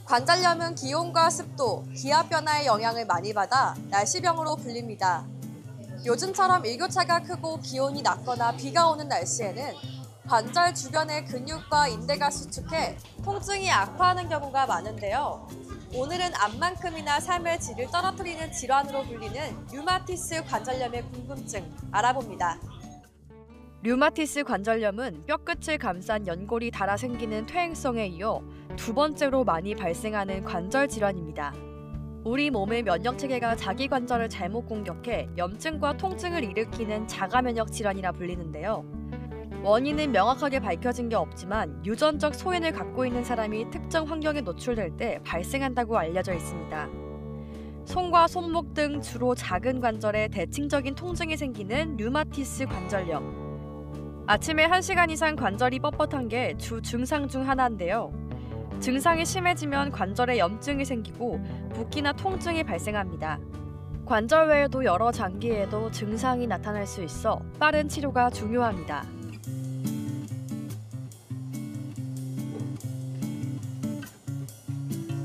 관절염은 기온과 습도, 기압 변화의 영향을 많이 받아 날씨병으로 불립니다. 요즘처럼 일교차가 크고 기온이 낮거나 비가 오는 날씨에는 관절 주변의 근육과 인대가 수축해 통증이 악화하는 경우가 많은데요. 오늘은 암만큼이나 삶의 질을 떨어뜨리는 질환으로 불리는 류마티스 관절염의 궁금증 알아봅니다. 류마티스 관절염은 뼈끝을 감싼 연골이 닳아 생기는 퇴행성에 이어 두 번째로 많이 발생하는 관절 질환입니다. 우리 몸의 면역체계가 자기 관절을 잘못 공격해 염증과 통증을 일으키는 자가면역 질환이라 불리는데요. 원인은 명확하게 밝혀진 게 없지만 유전적 소인을 갖고 있는 사람이 특정 환경에 노출될 때 발생한다고 알려져 있습니다. 손과 손목 등 주로 작은 관절에 대칭적인 통증이 생기는 류마티스 관절염. 아침에 1시간 이상 관절이 뻣뻣한 게 주 증상 중 하나인데요. 증상이 심해지면 관절에 염증이 생기고 붓기나 통증이 발생합니다. 관절 외에도 여러 장기에도 증상이 나타날 수 있어 빠른 치료가 중요합니다.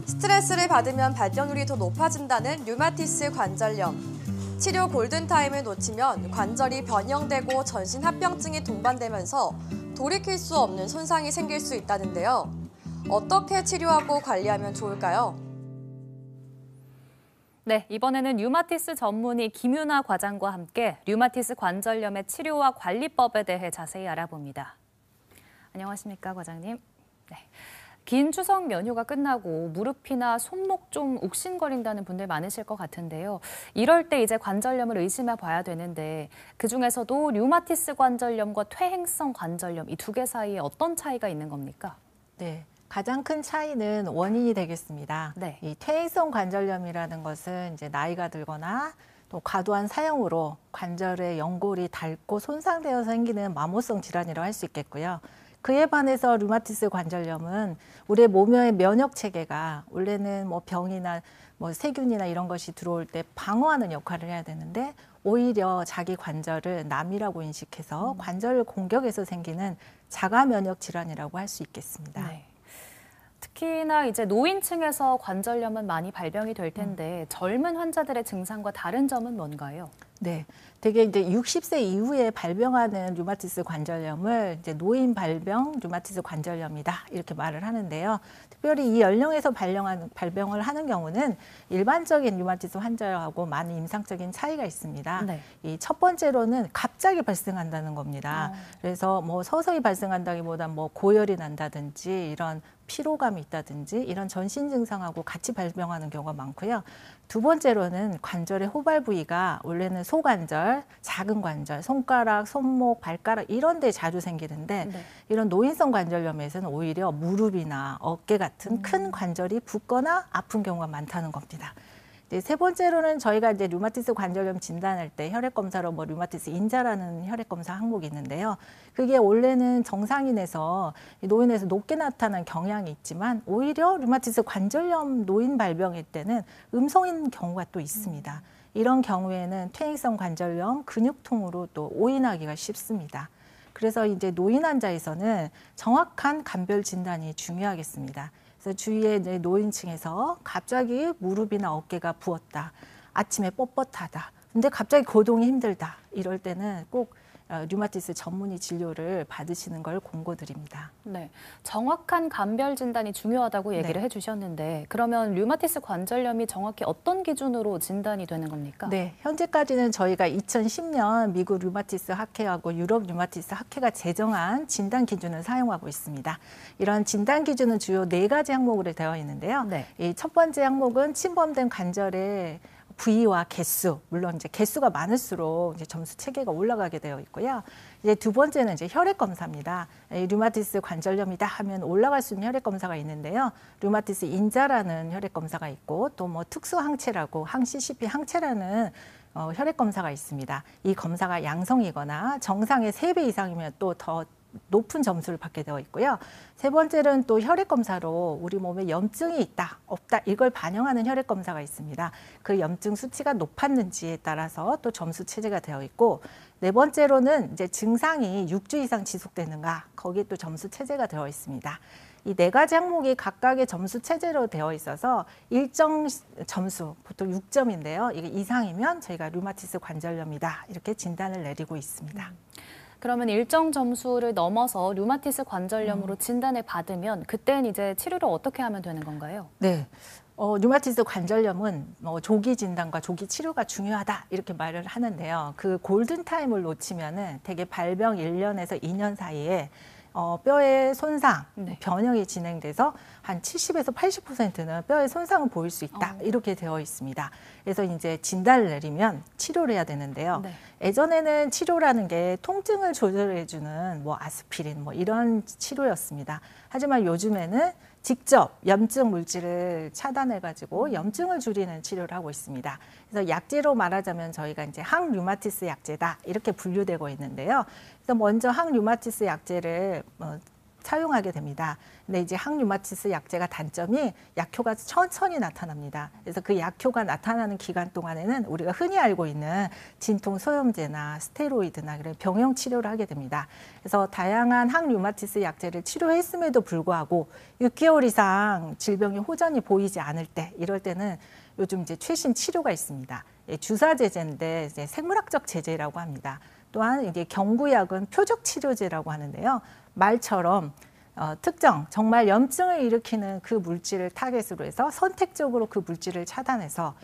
스트레스를 받으면 발병률이 더 높아진다는 류마티스 관절염. 치료 골든타임을 놓치면 관절이 변형되고 전신 합병증이 동반되면서 돌이킬 수 없는 손상이 생길 수 있다는데요. 어떻게 치료하고 관리하면 좋을까요? 네, 이번에는 류마티스 전문의 김윤아 과장과 함께 류마티스 관절염의 치료와 관리법에 대해 자세히 알아봅니다. 안녕하십니까, 과장님? 네. 긴 추석 연휴가 끝나고 무릎이나 손목 좀 욱신거린다는 분들 많으실 것 같은데요. 이럴 때 이제 관절염을 의심해 봐야 되는데 그중에서도 류마티스 관절염과 퇴행성 관절염 이 두 개 사이에 어떤 차이가 있는 겁니까? 네. 가장 큰 차이는 원인이 되겠습니다. 네. 이 퇴행성 관절염이라는 것은 이제 나이가 들거나 또 과도한 사용으로 관절의 연골이 닳고 손상되어서 생기는 마모성 질환이라고 할 수 있겠고요. 그에 반해서 류마티스 관절염은 우리 몸의 면역 체계가 원래는 뭐 병이나 뭐 세균이나 이런 것이 들어올 때 방어하는 역할을 해야 되는데 오히려 자기 관절을 남이라고 인식해서 관절을 공격해서 생기는 자가 면역 질환이라고 할 수 있겠습니다. 네. 특히나 이제 노인층에서 관절염은 많이 발병이 될 텐데 젊은 환자들의 증상과 다른 점은 뭔가요? 네, 되게 이제 60세 이후에 발병하는 류마티스 관절염을 이제 노인 발병 류마티스 관절염이다 이렇게 말을 하는데요. 특별히 이 연령에서 발병을 하는 경우는 일반적인 류마티스 환자하고 많은 임상적인 차이가 있습니다. 네. 이 첫 번째로는 갑자기 발생한다는 겁니다. 그래서 뭐 서서히 발생한다기보다 뭐 고열이 난다든지 이런 피로감이 있다든지 이런 전신 증상하고 같이 발병하는 경우가 많고요. 두 번째로는 관절의 호발 부위가 원래는 소관절, 작은 관절, 손가락, 손목, 발가락 이런 데 자주 생기는데 네. 이런 노인성 관절염에서는 오히려 무릎이나 어깨 같은 큰 관절이 붓거나 아픈 경우가 많다는 겁니다. 이제 세 번째로는 저희가 이제 류마티스 관절염 진단할 때 혈액 검사로 뭐 류마티스 인자라는 혈액 검사 항목이 있는데요. 그게 원래는 정상인에서 노인에서 높게 나타난 경향이 있지만 오히려 류마티스 관절염 노인 발병일 때는 음성인 경우가 또 있습니다. 이런 경우에는 퇴행성 관절염 근육통으로 또 오인하기가 쉽습니다. 그래서 이제 노인 환자에서는 정확한 감별 진단이 중요하겠습니다. 그래서 주위에 이제 노인층에서 갑자기 무릎이나 어깨가 부었다, 아침에 뻣뻣하다, 근데 갑자기 거동이 힘들다 이럴 때는 꼭 류마티스 전문의 진료를 받으시는 걸 권고드립니다. 네, 정확한 감별 진단이 중요하다고 얘기를 해주셨는데 그러면 류마티스 관절염이 정확히 어떤 기준으로 진단이 되는 겁니까? 네, 현재까지는 저희가 2010년 미국 류마티스 학회하고 유럽 류마티스 학회가 제정한 진단 기준을 사용하고 있습니다. 이런 진단 기준은 주요 4가지 항목으로 되어 있는데요. 네. 이 첫 번째 항목은 침범된 관절의 부위와 개수, 물론 이제 개수가 많을수록 이제 점수 체계가 올라가게 되어 있고요. 이제 두 번째는 이제 혈액 검사입니다. 이 류마티스 관절염이다 하면 올라갈 수 있는 혈액 검사가 있는데요. 류마티스 인자라는 혈액 검사가 있고 또 뭐 특수 항체라고 항CCP 항체라는 혈액 검사가 있습니다. 이 검사가 양성이거나 정상의 3배 이상이면 또 더 높은 점수를 받게 되어 있고요. 세 번째는 또 혈액 검사로 우리 몸에 염증이 있다, 없다 이걸 반영하는 혈액 검사가 있습니다. 그 염증 수치가 높았는지에 따라서 또 점수 체제가 되어 있고 네 번째로는 이제 증상이 6주 이상 지속되는가 거기에 또 점수 체제가 되어 있습니다. 이 네 가지 항목이 각각의 점수 체제로 되어 있어서 일정 점수, 보통 6점인데요. 이게 이상이면 저희가 류마티스 관절염이다 이렇게 진단을 내리고 있습니다. 그러면 일정 점수를 넘어서 류마티스 관절염으로 진단을 받으면 그때는 이제 치료를 어떻게 하면 되는 건가요? 네. 류마티스 관절염은 조기 진단과 조기 치료가 중요하다 이렇게 말을 하는데요. 그 골든 타임을 놓치면은 대개 발병 1년에서 2년 사이에 뼈의 손상, 네. 변형이 진행돼서 한 70에서 80%는 뼈의 손상을 보일 수 있다 이렇게 되어 있습니다. 그래서 이제 진단을 내리면 치료를 해야 되는데요. 네. 예전에는 치료라는 게 통증을 조절해주는 뭐 아스피린 뭐 이런 치료였습니다. 하지만 요즘에는 직접 염증 물질을 차단해가지고 염증을 줄이는 치료를 하고 있습니다. 그래서 약제로 말하자면 저희가 이제 항류마티스 약제다 이렇게 분류되고 있는데요. 그래서 먼저 항류마티스 약제를 사용하게 됩니다. 근데 이제 항류마티스 약제가 단점이 약효가 천천히 나타납니다. 그래서 그 약효가 나타나는 기간 동안에는 우리가 흔히 알고 있는 진통 소염제나 스테로이드나 그런 병용 치료를 하게 됩니다. 그래서 다양한 항류마티스 약제를 치료했음에도 불구하고 6개월 이상 질병이 호전이 보이지 않을 때, 이럴 때는 요즘 이제 최신 치료가 있습니다. 주사 제제인데 이제 생물학적 제제라고 합니다. 또한 이게 경구약은 표적 치료제라고 하는데요. 말처럼 특정 정말 염증을 일으키는 그 물질을 타겟으로 해서 선택적으로 그 물질을 차단해서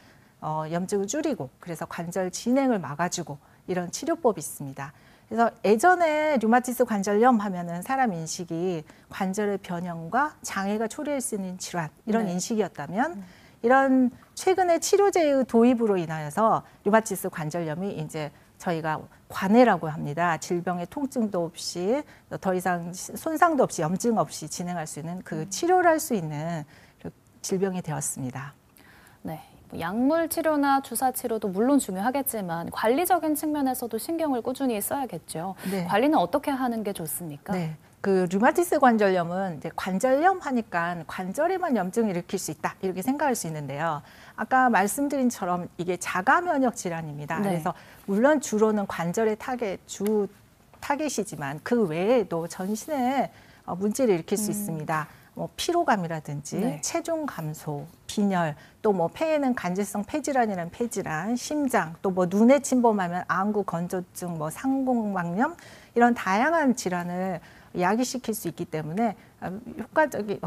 염증을 줄이고 그래서 관절 진행을 막아주고 이런 치료법이 있습니다. 그래서 예전에 류마티스 관절염 하면은 사람 인식이 관절의 변형과 장애가 초래할 수 있는 질환 이런 인식이었다면 이런 최근의 치료제의 도입으로 인하여서 류마티스 관절염이 이제 저희가 관해라고 합니다. 질병의 통증도 없이 더 이상 손상도 없이 염증 없이 진행할 수 있는 그 치료를 할 수 있는 질병이 되었습니다. 네, 약물 치료나 주사 치료도 물론 중요하겠지만 관리적인 측면에서도 신경을 꾸준히 써야겠죠. 네. 관리는 어떻게 하는 게 좋습니까? 네. 그 류마티스 관절염은 이제 관절염 하니까 관절에만 염증을 일으킬 수 있다 이렇게 생각할 수 있는데요. 아까 말씀드린 처럼 이게 자가 면역 질환입니다. 네. 그래서 물론 주로는 관절의 타겟이지만 그 외에도 전신에 문제를 일으킬 수 있습니다. 뭐 피로감이라든지 네. 체중 감소, 빈혈, 또 뭐 폐에는 간질성 폐질환이라는 폐질환, 심장, 또 뭐 눈에 침범하면 안구 건조증, 뭐 상공막염 이런 다양한 질환을 야기시킬 수 있기 때문에 효과적인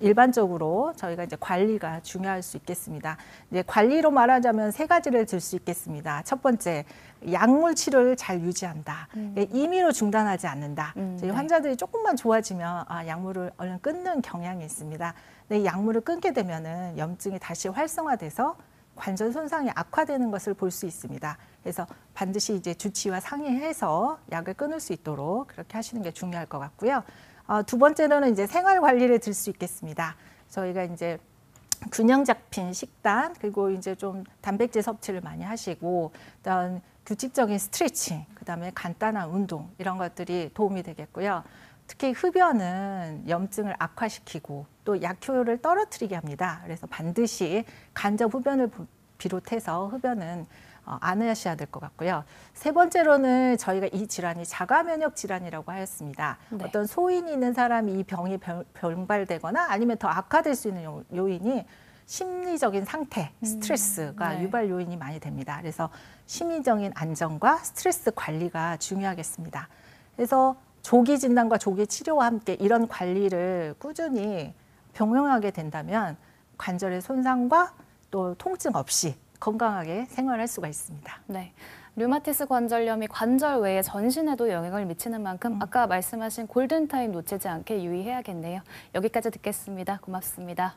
일반적으로 저희가 이제 관리가 중요할 수 있겠습니다. 이제 관리로 말하자면 세 가지를 들 수 있겠습니다. 첫 번째, 약물 치료를 잘 유지한다. 임의로 중단하지 않는다. 저희 환자들이 조금만 좋아지면 약물을 얼른 끊는 경향이 있습니다. 근데 약물을 끊게 되면은 염증이 다시 활성화돼서 관절 손상이 악화되는 것을 볼 수 있습니다. 그래서 반드시 이제 주치의와 상의해서 약을 끊을 수 있도록 그렇게 하시는 게 중요할 것 같고요. 두 번째로는 이제 생활 관리를 들 수 있겠습니다. 저희가 이제 균형 잡힌 식단 그리고 이제 좀 단백질 섭취를 많이 하시고 그다음 규칙적인 스트레칭, 그다음에 간단한 운동 이런 것들이 도움이 되겠고요. 특히 흡연은 염증을 악화시키고 또 약효를 떨어뜨리게 합니다. 그래서 반드시 간접 흡연을 비롯해서 흡연은 안 하셔야 될 것 같고요. 세 번째로는 저희가 이 질환이 자가 면역 질환이라고 하였습니다. 네. 어떤 소인이 있는 사람이 이 병이 병발되거나 아니면 더 악화될 수 있는 요인이 심리적인 상태, 스트레스가 네. 유발 요인이 많이 됩니다. 그래서 심리적인 안정과 스트레스 관리가 중요하겠습니다. 그래서 조기 진단과 조기 치료와 함께 이런 관리를 꾸준히 병행하게 된다면 관절의 손상과 또 통증 없이 건강하게 생활할 수가 있습니다. 네. 류마티스 관절염이 관절 외에 전신에도 영향을 미치는 만큼 아까 말씀하신 골든타임 놓치지 않게 유의해야겠네요. 여기까지 듣겠습니다. 고맙습니다.